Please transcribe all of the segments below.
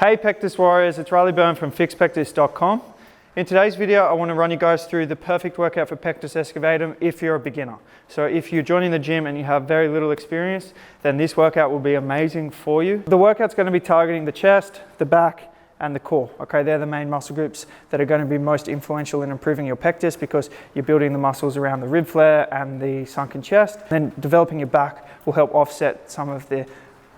Hey Pectus Warriors, it's Riley Byrne from FixPectus.com. In today's video, I want to run you guys through the perfect workout for Pectus Excavatum if you're a beginner. So if you're joining the gym and you have very little experience, then this workout will be amazing for you. The workout's going to be targeting the chest, the back, and the core. Okay, they're the main muscle groups that are going to be most influential in improving your pectus because you're building the muscles around the rib flare and the sunken chest. Then developing your back will help offset some of the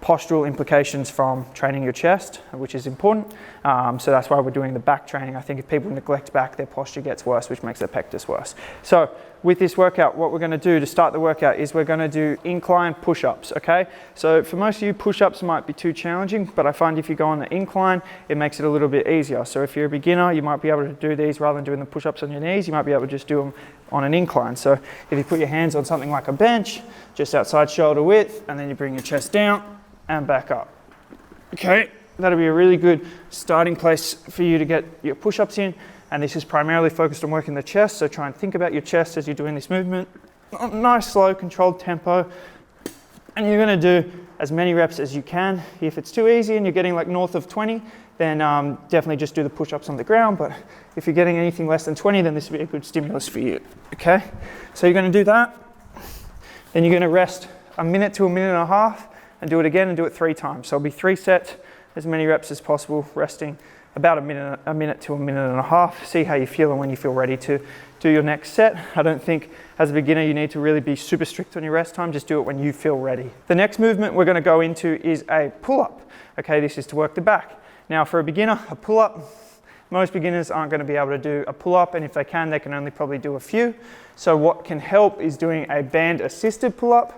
postural implications from training your chest, which is important. So that's why we're doing the back training. I think if people neglect back, their posture gets worse, which makes their pectus worse. So with this workout, what we're going to do to start the workout is we're going to do incline push-ups, okay? So for most of you, push-ups might be too challenging, but I find if you go on the incline, it makes it a little bit easier. So if you're a beginner, you might be able to do these rather than doing the push-ups on your knees, you might be able to just do them on an incline. So if you put your hands on something like a bench, just outside shoulder width, and then you bring your chest down, and back up. Okay, that'll be a really good starting place for you to get your push-ups in, and this is primarily focused on working the chest, so try and think about your chest as you're doing this movement. Nice, slow, controlled tempo, and you're going to do as many reps as you can. If it's too easy and you're getting like north of 20, then definitely just do the push-ups on the ground, but if you're getting anything less than 20, then this will be a good stimulus for you. Okay, so you're going to do that, then you're going to rest a minute to a minute and a half, and do it again and do it 3 times. So it'll be 3 sets, as many reps as possible, resting about a minute to a minute and a half. See how you feel and when you feel ready to do your next set. I don't think as a beginner you need to really be super strict on your rest time, just do it when you feel ready. The next movement we're gonna go into is a pull-up. Okay, this is to work the back. Now for a beginner, a pull-up, most beginners aren't gonna be able to do a pull-up, and if they can only probably do a few. So what can help is doing a band-assisted pull-up.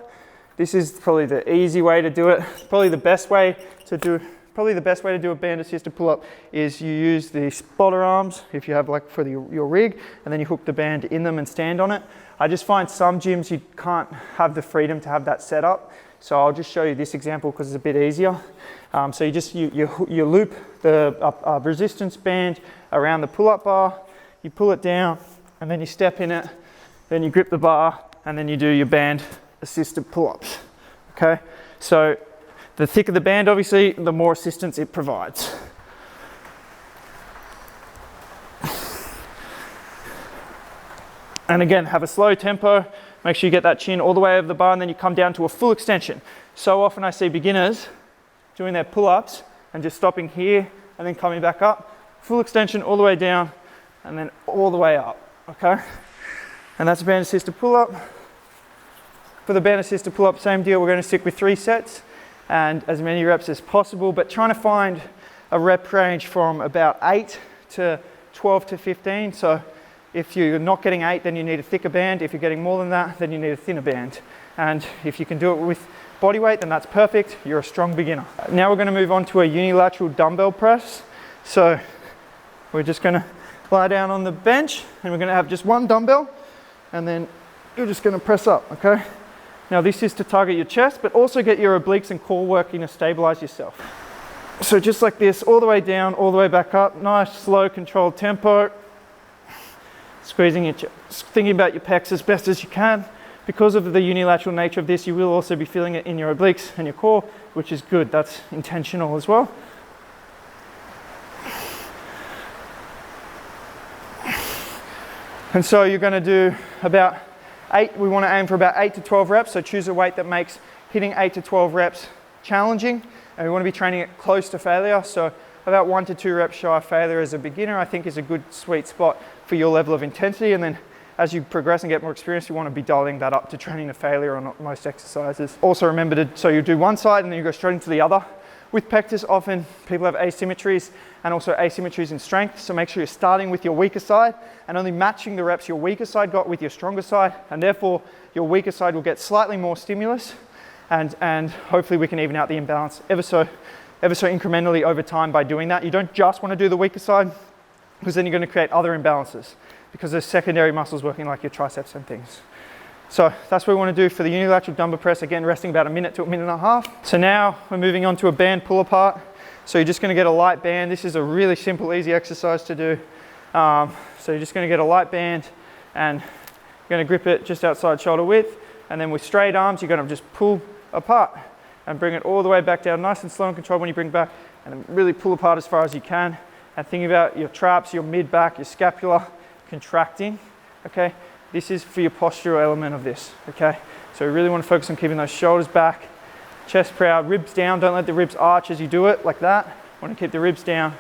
This is probably the easy way to do it. Probably the best way to do a band-assisted pull-up is you use the spotter arms if you have like for your rig, and then you hook the band in them and stand on it. I just find some gyms you can't have the freedom to have that set up, so I'll just show you this example because it's a bit easier. So you loop the resistance band around the pull-up bar, you pull it down, and then you step in it, then you grip the bar, and then you do your band assisted pull-ups. Okay, so the thicker the band, obviously, the more assistance it provides. And again, have a slow tempo. Make sure you get that chin all the way over the bar, and then you come down to a full extension. So often I see beginners doing their pull-ups and just stopping here and then coming back up. Full extension all the way down and then all the way up. Okay, and that's a band assisted pull-up. For the band assisted pull-up, same deal, we're going to stick with 3 sets and as many reps as possible, but trying to find a rep range from about 8 to 12 to 15. So if you're not getting 8, then you need a thicker band. If you're getting more than that, then you need a thinner band. And if you can do it with body weight, then that's perfect. You're a strong beginner. Now we're going to move on to a unilateral dumbbell press. So we're just going to lie down on the bench and we're going to have just 1 dumbbell, and then you're just going to press up, okay? Now this is to target your chest, but also get your obliques and core working to stabilize yourself. So just like this, all the way down, all the way back up, nice, slow, controlled tempo. Squeezing your chest, thinking about your pecs as best as you can. Because of the unilateral nature of this, you will also be feeling it in your obliques and your core, which is good. That's intentional as well. And so you're going to do about 8, we want to aim for about 8 to 12 reps, so choose a weight that makes hitting 8 to 12 reps challenging, and we want to be training it close to failure, so about 1 to 2 reps shy of failure as a beginner I think is a good sweet spot for your level of intensity, and then as you progress and get more experience, you want to be dialing that up to training to failure on most exercises. Also remember so you do one side and then you go straight into the other. With pectus, often people have asymmetries and also asymmetries in strength, so make sure you're starting with your weaker side and only matching the reps your weaker side got with your stronger side, and therefore your weaker side will get slightly more stimulus, and hopefully we can even out the imbalance ever so incrementally over time by doing that. You don't just want to do the weaker side, because then you're going to create other imbalances because there's secondary muscles working like your triceps and things. So that's what we want to do for the unilateral dumbbell press, again resting about a minute to a minute and a half. So now we're moving on to a band pull apart. So you're just going to get a light band. This is a really simple, easy exercise to do. So you're just going to get a light band and you're going to grip it just outside shoulder width, and then with straight arms you're going to just pull apart and bring it all the way back down, nice and slow and controlled. When you bring back, and then really pull apart as far as you can. And think about your traps, your mid-back, your scapula contracting, okay? This is for your postural element of this, okay? So we really want to focus on keeping those shoulders back, chest proud, ribs down. Don't let the ribs arch as you do it like that. Want to keep the ribs down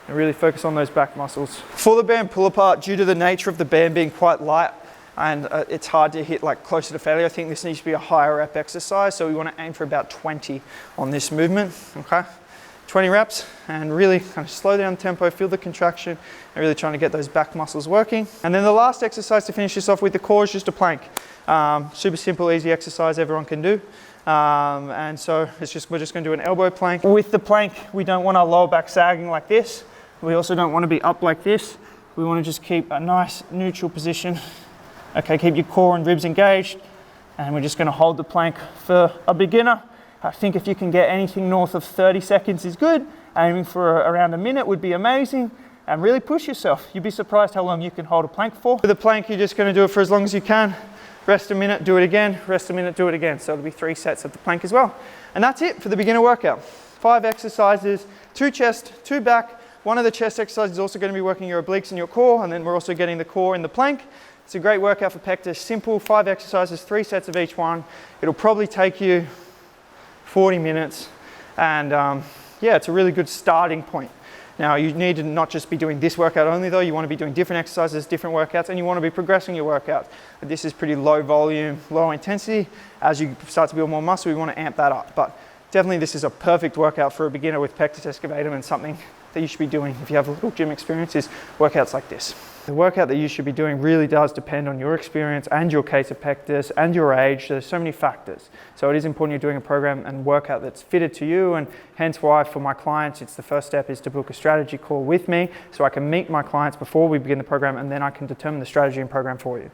and really focus on those back muscles. For the band pull apart, due to the nature of the band being quite light and it's hard to hit like closer to failure, I think this needs to be a higher rep exercise. So we want to aim for about 20 on this movement, okay? 20 reps and really kind of slow down the tempo, feel the contraction, and really trying to get those back muscles working. And then the last exercise to finish this off with the core is just a plank. Super simple, easy exercise everyone can do. And so we're just going to do an elbow plank. With the plank, we don't want our lower back sagging like this. We also don't want to be up like this. We want to just keep a nice neutral position. Okay, keep your core and ribs engaged. And we're just going to hold the plank for a beginner. I think if you can get anything north of 30 seconds is good. Aiming for around a minute would be amazing. And really push yourself. You'd be surprised how long you can hold a plank for. With the plank, you're just going to do it for as long as you can. Rest a minute, do it again. Rest a minute, do it again. So it'll be 3 sets of the plank as well. And that's it for the beginner workout. 5 exercises, 2 chest, 2 back. One of the chest exercises is also going to be working your obliques and your core. And then we're also getting the core in the plank. It's a great workout for pectus. Simple, 5 exercises, 3 sets of each one. It'll probably take you 40 minutes, and yeah, it's a really good starting point. Now you need to not just be doing this workout only though, you want to be doing different exercises, different workouts, and you want to be progressing your workout. This is pretty low volume, low intensity. As you start to build more muscle, you want to amp that up, but definitely this is a perfect workout for a beginner with Pectus Excavatum, and something that you should be doing if you have a little gym experience is workouts like this. The workout that you should be doing really does depend on your experience and your case of pectus and your age. There's so many factors. So it is important you're doing a program and workout that's fitted to you, and hence why for my clients, it's the first step is to book a strategy call with me so I can meet my clients before we begin the program, and then I can determine the strategy and program for you.